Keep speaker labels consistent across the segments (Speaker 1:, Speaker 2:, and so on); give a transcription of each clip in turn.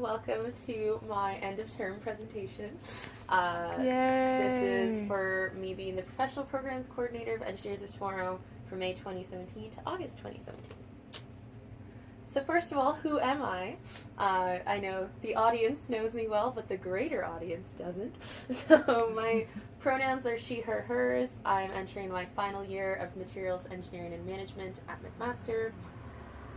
Speaker 1: welcome to my end of term presentation.
Speaker 2: Yay.
Speaker 1: This is for me being the Professional Programs Coordinator of Engineers of Tomorrow from May 2017 to August 2017. So first of all, who am I? I know the audience knows me well, but the greater audience doesn't. So my pronouns are she, her, hers. I'm entering my final year of Materials Engineering and Management at McMaster.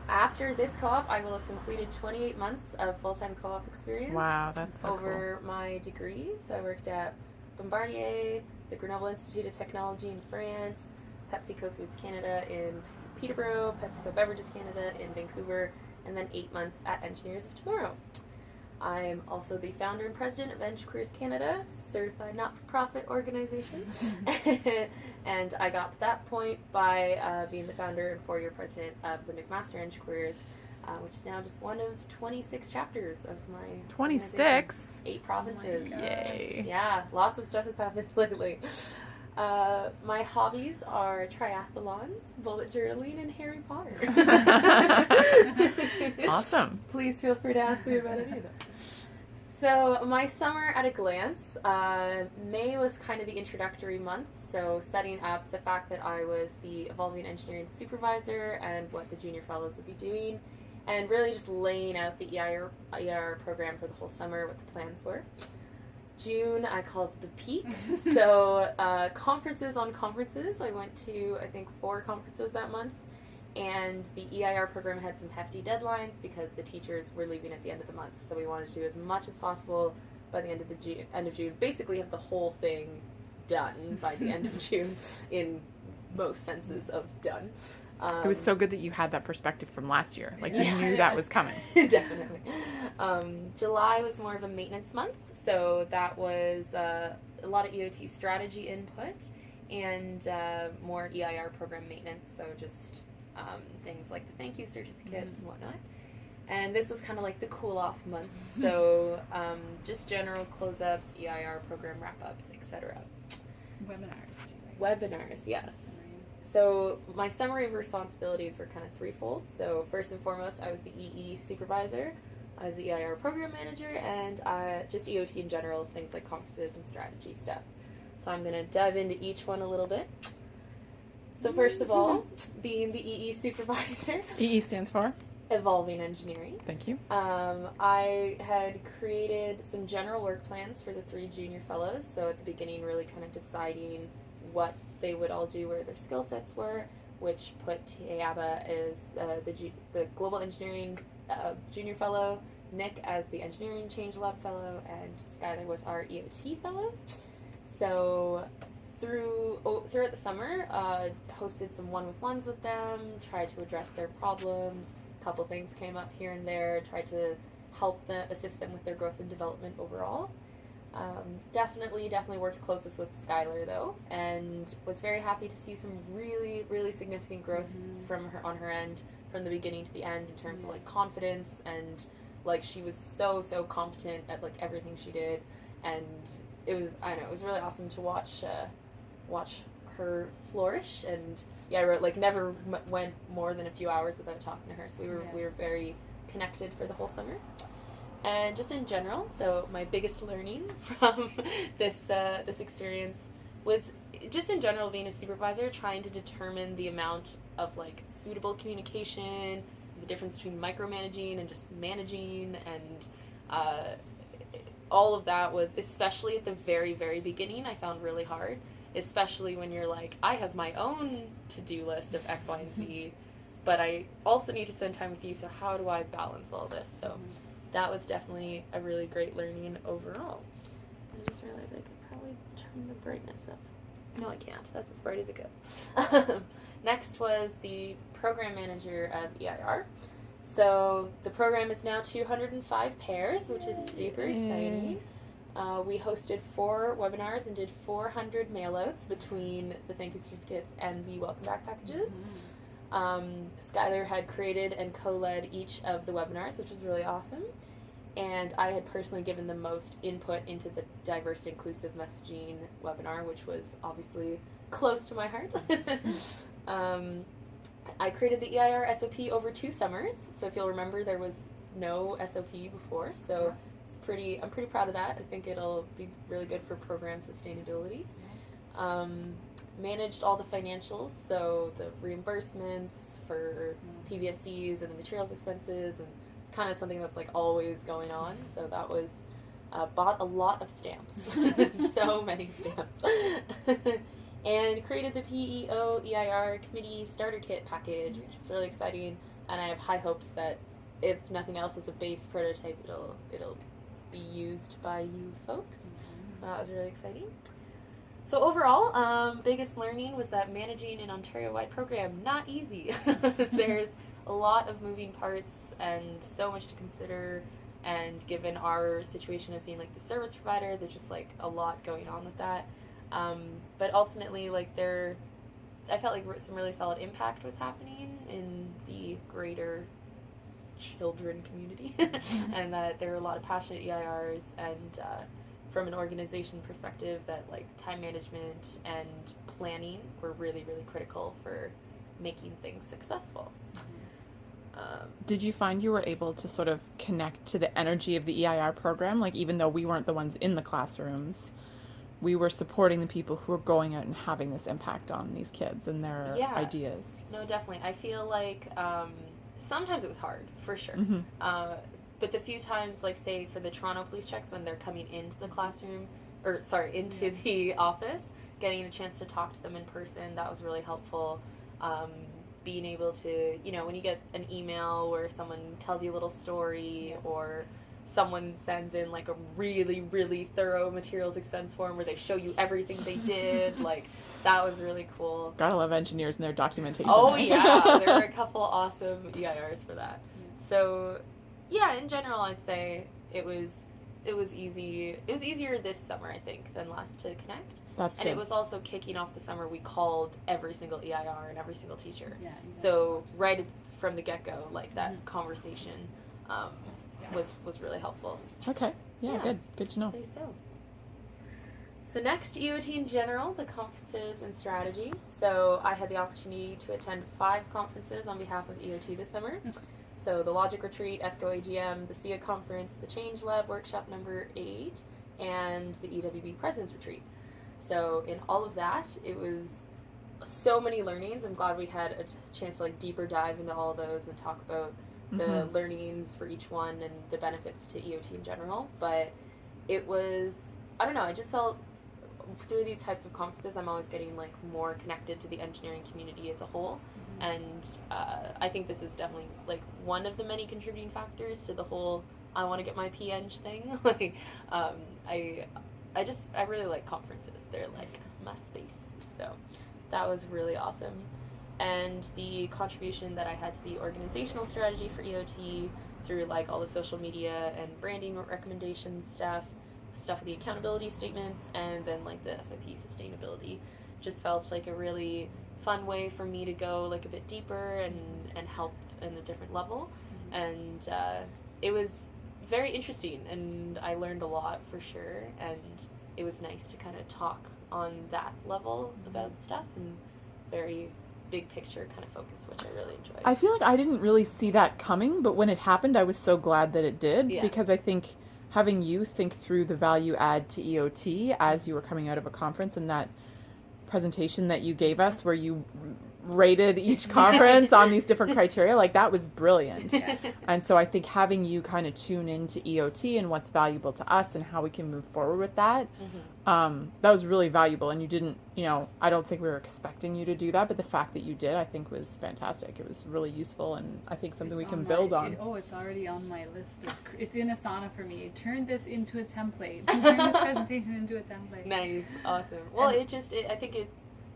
Speaker 1: After this co-op, I will have completed 28 months of full-time co-op experience.
Speaker 2: Wow, that's so
Speaker 1: over my degree. So I worked at Bombardier, the Grenoble Institute of Technology in France, PepsiCo Foods Canada in Peterborough, PepsiCo Beverages Canada in Vancouver, and then 8 months at Engineers of Tomorrow. I'm also the founder and president of EngCareers Canada, certified not-for-profit organization. And I got to that point by being the founder and 4-year president of the McMaster EngCareers, which is now just one of 26 chapters of my
Speaker 2: 26?
Speaker 1: 8 provinces.
Speaker 2: Oh Yay.
Speaker 1: Yeah, lots of stuff has happened lately. My hobbies are triathlons, bullet journaling, and Harry Potter.
Speaker 2: Awesome.
Speaker 1: Please feel free to ask me about any of them. So my summer at a glance, May was kind of the introductory month, so setting up the fact that I was the Evolving Engineering Supervisor and what the Junior Fellows would be doing, and really just laying out the EIR program for the whole summer, what the plans were. June, I called the peak. So conferences on conferences. I went to, I think, 4 conferences that month. And the EIR program had some hefty deadlines because the teachers were leaving at the end of the month. So we wanted to do as much as possible by the end of June. Basically have the whole thing done by the end of June in most senses of done.
Speaker 2: It was so good that you had that perspective from last year. Like, you knew that was coming.
Speaker 1: Definitely. July was more of a maintenance month, so that was a lot of EOT strategy input and more EIR program maintenance, so just things like the thank you certificates and whatnot. And this was kind of like the cool-off month, so just general close-ups, EIR program wrap-ups, etc.
Speaker 3: Webinars, too, right?
Speaker 1: Webinars, yes. So my summary of responsibilities were kind of threefold. So first and foremost, I was the EE supervisor, I was the EIR program manager, and just EOT in general, things like conferences and strategy stuff. So I'm going to dive into each one a little bit. So first of all, being the EE supervisor.
Speaker 2: EE stands for?
Speaker 1: Evolving Engineering.
Speaker 2: Thank you.
Speaker 1: I had created some general work plans for the 3 junior fellows. So at the beginning, really kind of deciding what they would all do, where their skill sets were, which put Teaba as the Global Engineering Junior Fellow, Nick as the Engineering Change Lab Fellow, and Skylar was our EOT Fellow. So throughout the summer, hosted some one-with-ones with them, tried to address their problems. A couple things came up here and there, tried to help them, assist them with their growth and development overall. Definitely worked closest with Skylar though, and was very happy to see some really, really significant growth from her on her end, from the beginning to the end, in terms of like confidence, and like she was so competent at like everything she did, and it was really awesome to watch her flourish. And yeah, I like never went more than a few hours without talking to her, so we were very connected for the whole summer. And just in general, so my biggest learning from this experience was just in general being a supervisor, trying to determine the amount of like suitable communication, the difference between micromanaging and just managing, and all of that was, especially at the very, very beginning, I found really hard, especially when you're like, I have my own to-do list of X, Y, and Z, but I also need to spend time with you, so how do I balance all this? So that was definitely a really great learning overall. I just realized I could probably turn the brightness up. No, I can't. That's as bright as it goes. Next was the program manager of EIR. So the program is now 205 pairs, which is super exciting. We hosted 4 webinars and did 400 mailouts between the thank you certificates and the welcome back packages. Skylar had created and co-led each of the webinars, which was really awesome. And I had personally given the most input into the diverse inclusive messaging webinar, which was obviously close to my heart. I created the EIR SOP over 2 summers. So if you'll remember, there was no SOP before, so I'm pretty proud of that. I think it'll be really good for program sustainability. Managed all the financials, so the reimbursements for PBSCs and the materials expenses, and it's kind of something that's like always going on. So that was bought a lot of stamps, so many stamps, and created the PEO EIR committee starter kit package, which is really exciting. And I have high hopes that if nothing else as a base prototype, it'll be used by you folks. So that was really exciting. So overall, biggest learning was that managing an Ontario-wide program, not easy. There's a lot of moving parts and so much to consider, and given our situation as being like the service provider, there's just like a lot going on with that. But ultimately, like I felt like some really solid impact was happening in the greater children community, and that there are a lot of passionate EIRs, and from an organization perspective, that like time management and planning were really, really critical for making things successful.
Speaker 2: Did you find you were able to sort of connect to the energy of the EIR program? Like, even though we weren't the ones in the classrooms, we were supporting the people who were going out and having this impact on these kids and their ideas.
Speaker 1: No, definitely. I feel like sometimes it was hard, for sure. But the few times, like say for the Toronto police checks, when they're coming into the classroom, into the office, getting a chance to talk to them in person, that was really helpful. Being able to, when you get an email where someone tells you a little story, or someone sends in like a really, really thorough materials expense form where they show you everything they did, like that was really cool.
Speaker 2: Gotta love engineers and their documentation.
Speaker 1: Oh yeah, there were a couple awesome EIRs for that. So yeah, in general, I'd say it was easy. It was easier this summer, I think, than last to connect.
Speaker 2: That's
Speaker 1: and
Speaker 2: good.
Speaker 1: It was also kicking off the summer. We called every single EIR and every single teacher.
Speaker 3: Yeah, exactly.
Speaker 1: So right from the get-go, like that conversation was really helpful.
Speaker 2: Okay. Yeah. Good to know.
Speaker 1: I'd say so. So next, EOT in general, the conferences and strategy. So I had the opportunity to attend 5 conferences on behalf of EOT this summer. So the Logic Retreat, ESCO AGM, the SIA Conference, the Change Lab Workshop number 8, and the EWB President's Retreat. So in all of that, it was so many learnings. I'm glad we had a chance to like deeper dive into all of those and talk about the learnings for each one and the benefits to EOT in general. But it was, I don't know, I just felt through these types of conferences, I'm always getting like more connected to the engineering community as a whole. And I think this is definitely like one of the many contributing factors to the whole I want to get my PEng thing. Like I really like conferences. They're like my space. So that was really awesome. And the contribution that I had to the organizational strategy for EOT through like all the social media and branding recommendations stuff with the accountability statements, and then like the SOP sustainability, just felt like a really fun way for me to go like a bit deeper and help in a different level. And it was very interesting, and I learned a lot for sure, and it was nice to kind of talk on that level about stuff and very big picture kind of focus, which I really enjoyed.
Speaker 2: I feel like I didn't really see that coming, but when it happened, I was so glad that it did, because I think having you think through the value add to EOT as you were coming out of a conference, and that presentation that you gave us where you rated each conference on these different criteria, like that was brilliant. And so I think having you kind of tune into EOT and what's valuable to us and how we can move forward with that, that was really valuable. And you didn't, I don't think we were expecting you to do that, but the fact that you did, I think was fantastic. It was really useful, and I think something we can build on.
Speaker 3: It's already on my list. It's in Asana for me. Turn this into a template. Turn this presentation into a template.
Speaker 1: Nice. Awesome. Well, I think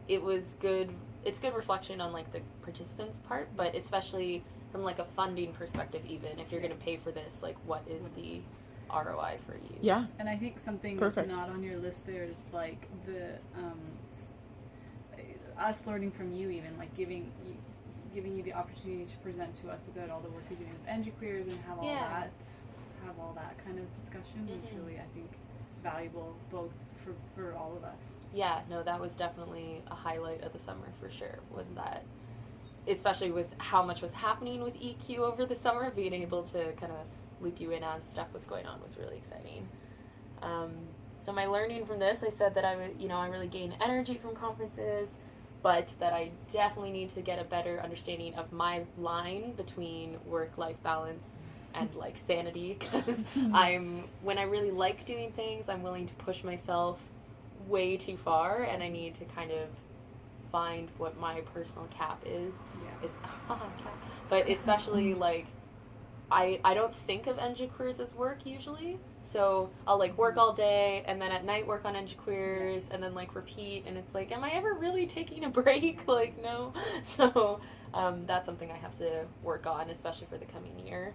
Speaker 1: it was good. It's good reflection on like the participants' part, but especially from like a funding perspective, even if you're going to pay for this, like what is the ROI for you?
Speaker 2: Yeah.
Speaker 3: And I think something that's not on your list there is like the us learning from you, even like giving you the opportunity to present to us about all the work you're doing with EngiQueers and have all that kind of discussion was really, I think, valuable both for all of us.
Speaker 1: Yeah, no, that was definitely a highlight of the summer for sure, was that especially with how much was happening with EQ over the summer, being able to kind of loop you in as stuff was going on was really exciting. So my learning from this, I said that I really gain energy from conferences, but that I definitely need to get a better understanding of my line between work-life balance and like sanity, because when I really like doing things, I'm willing to push myself way too far, and I need to kind of find what my personal cap is. But especially like I don't think of NG Queers as work usually. So I'll like work all day and then at night work on NG Queers and then like repeat, and it's like, am I ever really taking a break? Like, no. So that's something I have to work on, especially for the coming year.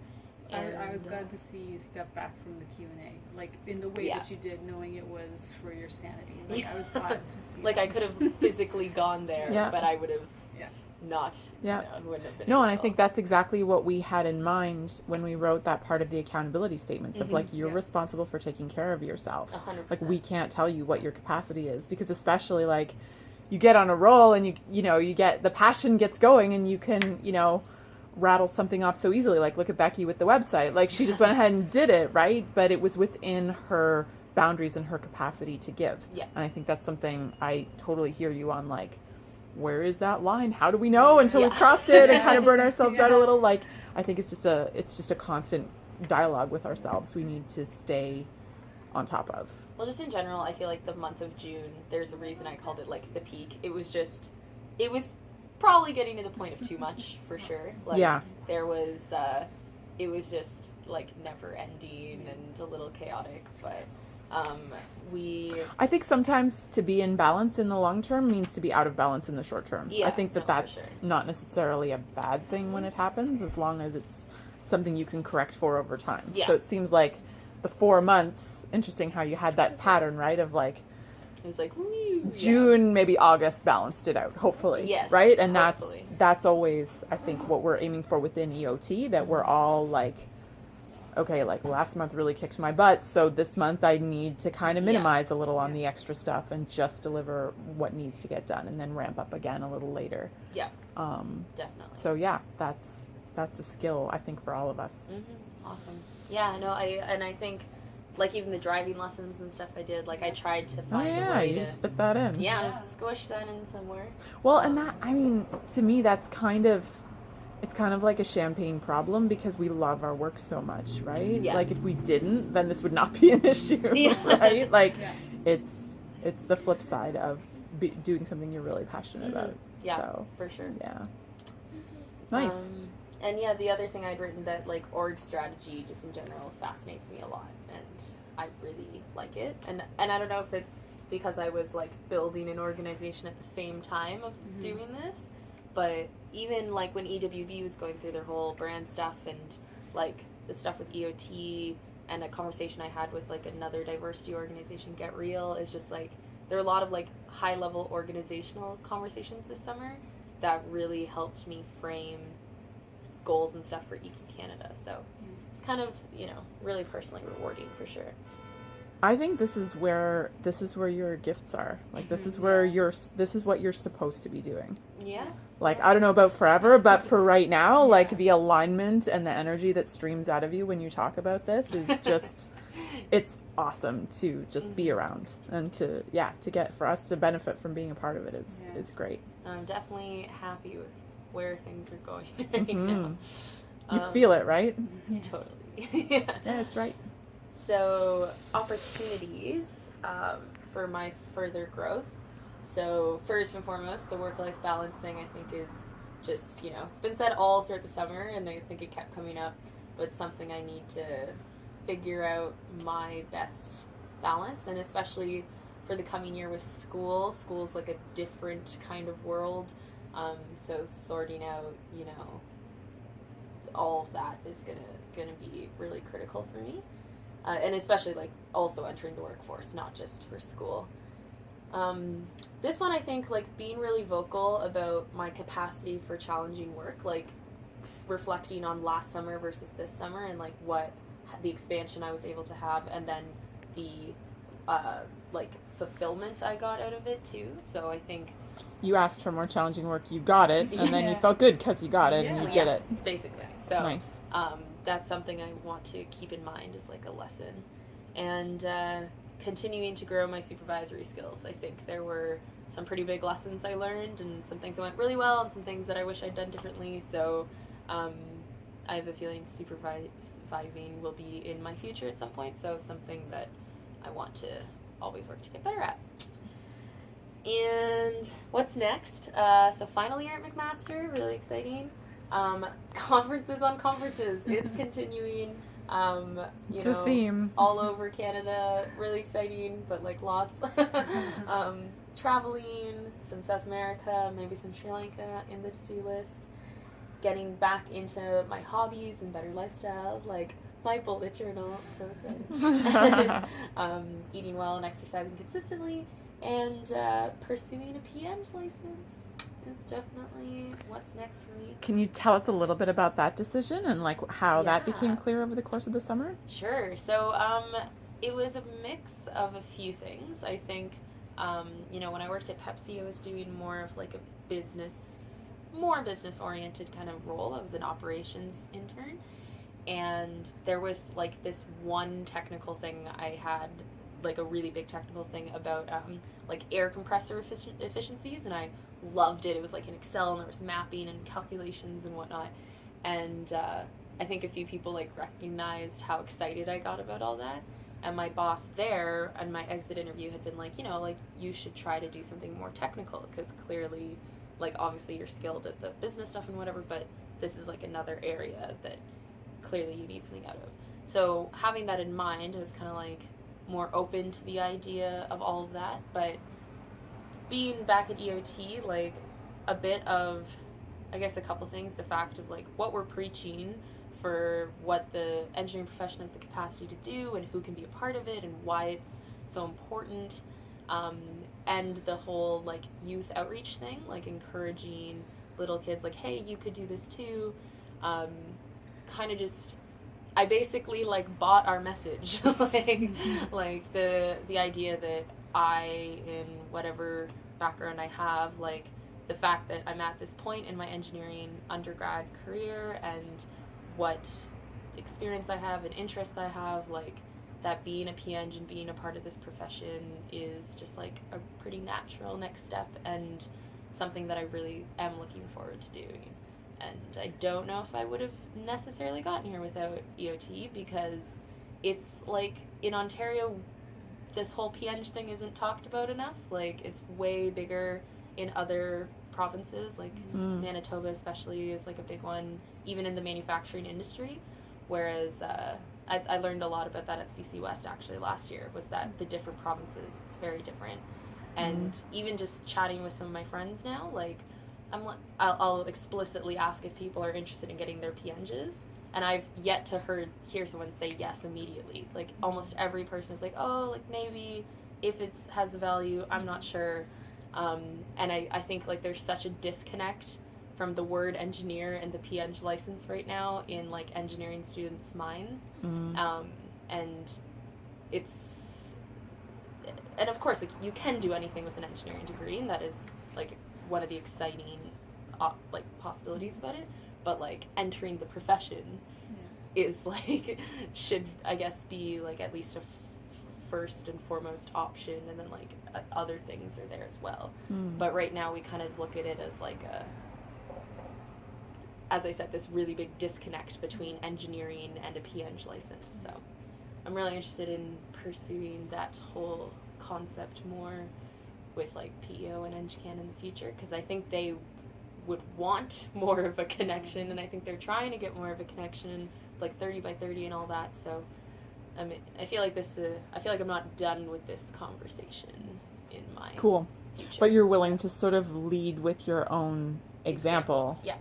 Speaker 1: And
Speaker 3: I was glad to see you step back from the Q&A, like in the way that you did, knowing it was for your sanity. Like, I was glad to see
Speaker 1: like
Speaker 3: that.
Speaker 1: I could have physically gone there, but I would have not, wouldn't have been
Speaker 2: No, and I think that's exactly what we had in mind when we wrote that part of the accountability statements of like, you're responsible for taking care of yourself.
Speaker 1: 100%.
Speaker 2: Like, we can't tell you what your capacity is, because especially like you get on a roll and you get the passion gets going and you can, rattle something off so easily. Like, look at Becky with the website. Like, she just went ahead and did it, right? But it was within her boundaries and her capacity to give.
Speaker 1: Yeah.
Speaker 2: And I think that's something I totally hear you on, like, where is that line? How do we know until we've crossed it and kind of burn ourselves out a little? Like, I think it's just a constant dialogue with ourselves we need to stay on top of.
Speaker 1: Well, just in general, I feel like the month of June, there's a reason I called it like the peak. It was probably getting to the point of too much, for sure. Like, there was, it was just like never ending and a little chaotic, but I
Speaker 2: think sometimes to be in balance in the long term means to be out of balance in the short term. I think that's not necessarily a bad thing when it happens, as long as it's something you can correct for over time. So it seems like the 4 months, interesting how you had that pattern, right, of like,
Speaker 1: it was like
Speaker 2: June, maybe August balanced it out, hopefully.
Speaker 1: Yes.
Speaker 2: Right? And
Speaker 1: hopefully.
Speaker 2: that's always, I think, what we're aiming for within EOT, that we're all like, okay, like last month really kicked my butt, so this month I need to kind of minimize a little on the extra stuff and just deliver what needs to get done, and then ramp up again a little later.
Speaker 1: Yeah. Definitely.
Speaker 2: So that's a skill, I think, for all of us.
Speaker 1: Mm-hmm. Awesome. Yeah, no, I think, like, even the driving lessons and stuff I did, like, I tried to find a way
Speaker 2: you just fit that in.
Speaker 1: just squish that in somewhere.
Speaker 2: Well, and that, I mean, to me, that's kind of, it's kind of like a champagne problem, because we love our work so much, right?
Speaker 1: Yeah.
Speaker 2: Like, if we didn't, then this would not be an issue, right? Like, it's the flip side of doing something you're really passionate about.
Speaker 1: Yeah,
Speaker 2: so,
Speaker 1: for sure.
Speaker 2: Yeah. Nice.
Speaker 1: And yeah, the other thing I'd written, that like org strategy just in general fascinates me a lot, and I really like it. And I don't know if it's because I was like building an organization at the same time of doing this, but even like when EWB was going through their whole brand stuff and like the stuff with EOT, and a conversation I had with like another diversity organization, Get Real, is just like there are a lot of like high level organizational conversations this summer that really helped me frame goals and stuff for EQ Canada. So it's kind of, really personally rewarding, for sure.
Speaker 2: I think this is where your gifts are. Like, this is where this is what you're supposed to be doing.
Speaker 1: Yeah.
Speaker 2: Like, I don't know about forever, but for right now, like, the alignment and the energy that streams out of you when you talk about this is just, it's awesome to just be around, and to get, for us to benefit from being a part of it is great.
Speaker 1: I'm definitely happy with where things are going right now.
Speaker 2: You feel it, right?
Speaker 1: Totally.
Speaker 2: Yeah, it's right.
Speaker 1: So, opportunities for my further growth. So, first and foremost, the work-life balance thing, I think, is just, it's been said all throughout the summer, and I think it kept coming up, but it's something I need to figure out my best balance, and especially for the coming year with school. School's like a different kind of world, so sorting out, all of that is gonna be really critical for me. And especially, like, also entering the workforce, not just for school. This one, I think, like, being really vocal about my capacity for challenging work, like, reflecting on last summer versus this summer, and, like, what the expansion I was able to have, and then the, like, fulfillment I got out of it, too. So I think
Speaker 2: You asked for more challenging work, you got it, and then you
Speaker 3: Yeah.
Speaker 2: felt good because you got it and you did it.
Speaker 1: Basically. So
Speaker 2: Nice.
Speaker 1: that's something I want to keep in mind as like a lesson. And continuing to grow my supervisory skills. I think there were some pretty big lessons I learned and some things that went really well and some things that I wish I'd done differently. So I have a feeling supervising will be in my future at some point. So something that I want to always work to get better at. And what's next? So final year at McMaster, really exciting. Conferences on conferences. It's continuing.
Speaker 2: It's a theme.
Speaker 1: All over Canada, really exciting, but like lots. Traveling, some South America, maybe some Sri Lanka in the to-do list. Getting back into my hobbies and better lifestyle, like my bullet journal, so excited. And, eating well and exercising consistently, and pursuing a PN license is definitely what's next for me.
Speaker 2: Can you tell us a little bit about that decision and like how that became clear over the course of the summer?
Speaker 1: Sure. So it was a mix of a few things. I think when I worked at Pepsi, I was doing more of like a more business oriented kind of role. I was an operations intern, and there was like this one technical thing I had, like a really big technical thing about like air compressor efficiencies, and I loved it. It was like in Excel, and there was mapping and calculations and whatnot, and I think a few people like recognized how excited I got about all that. And my boss there and my exit interview had been like, like you should try to do something more technical, because clearly, like obviously you're skilled at the business stuff and whatever, but this is like another area that clearly you need something out of. So having that in mind, I was kind of like more open to the idea of all of that. But being back at EOT, like a bit of, I guess a couple things, the fact of like what we're preaching for what the engineering profession has the capacity to do and who can be a part of it and why it's so important, and the whole like youth outreach thing, like encouraging little kids like, hey, you could do this too, kind of just, I basically like bought our message. like the idea that I, in whatever background I have, like the fact that I'm at this point in my engineering undergrad career and what experience I have and interests I have, like that being a PN and being a part of this profession is just like a pretty natural next step and something that I really am looking forward to doing. And I don't know if I would have necessarily gotten here without EOT, because it's like in Ontario, this whole PN thing isn't talked about enough. Like it's way bigger in other provinces, like Manitoba especially is like a big one, even in the manufacturing industry. Whereas I learned a lot about that at CC West actually last year, was that the different provinces, it's very different. And even just chatting with some of my friends now, like I'll explicitly ask if people are interested in getting their PNGs, and I've yet to hear someone say yes immediately. Like almost every person is like, oh, like maybe if it has a value, I'm not sure. And I think like there's such a disconnect from the word engineer and the PN license right now in like engineering students' minds. And it's, and of course like you can do anything with an engineering degree, and that is like one of the exciting like possibilities about it, but like entering the profession is like should I guess be like at least a first and foremost option, and then like other things are there as well. But right now we kind of look at it as like as I said, this really big disconnect between engineering and a PN license. So I'm really interested in pursuing that whole concept more with like PEO and EngCan in the future, because I think they would want more of a connection, and I think they're trying to get more of a connection, like 30 by 30 and all that. So I mean, I feel like I'm not done with this conversation in my future.
Speaker 2: But you're willing to sort of lead with your own example.
Speaker 1: Yeah.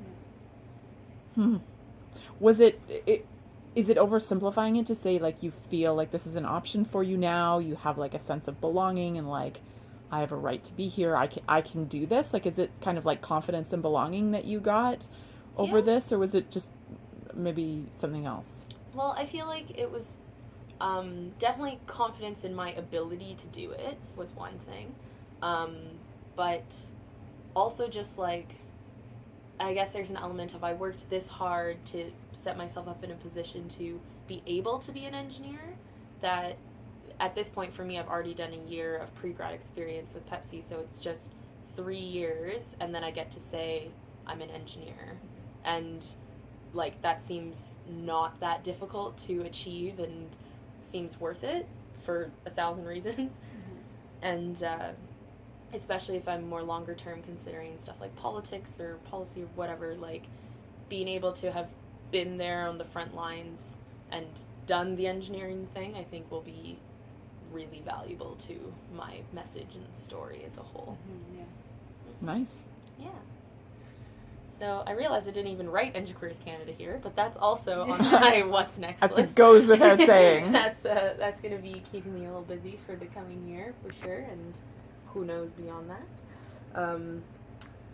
Speaker 2: Was is it oversimplifying it to say like you feel like this is an option for you now, you have like a sense of belonging and like I have a right to be here, I can do this? Like is it kind of like confidence and belonging that you got over this, or was it just maybe something else?
Speaker 1: Well, I feel like it was definitely confidence in my ability to do it was one thing, but also just like, I guess there's an element of I worked this hard to set myself up in a position to be able to be an engineer, that at this point for me I've already done a year of pre-grad experience with Pepsi, so it's just 3 years and then I get to say I'm an engineer. And like that seems not that difficult to achieve and seems worth it for 1,000 reasons. And especially if I'm more longer term considering stuff like politics or policy or whatever, like being able to have been there on the front lines and done the engineering thing, I think will be really valuable to my message and story as a whole.
Speaker 2: Nice.
Speaker 1: Yeah. So I realized I didn't even write ENGICareers Canada here, but that's also on my what's next
Speaker 2: As
Speaker 1: list.
Speaker 2: it goes without saying.
Speaker 1: That's going to be keeping me a little busy for the coming year for sure, and who knows beyond that.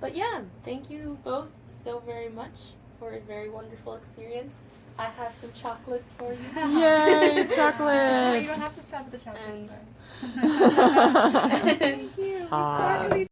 Speaker 1: But yeah, thank you both so very much for a very wonderful experience. I have some chocolates for you.
Speaker 2: Yay, chocolate!
Speaker 3: Well, you don't have to stop at the chocolate store.
Speaker 1: And
Speaker 3: Thank you.
Speaker 2: Aw.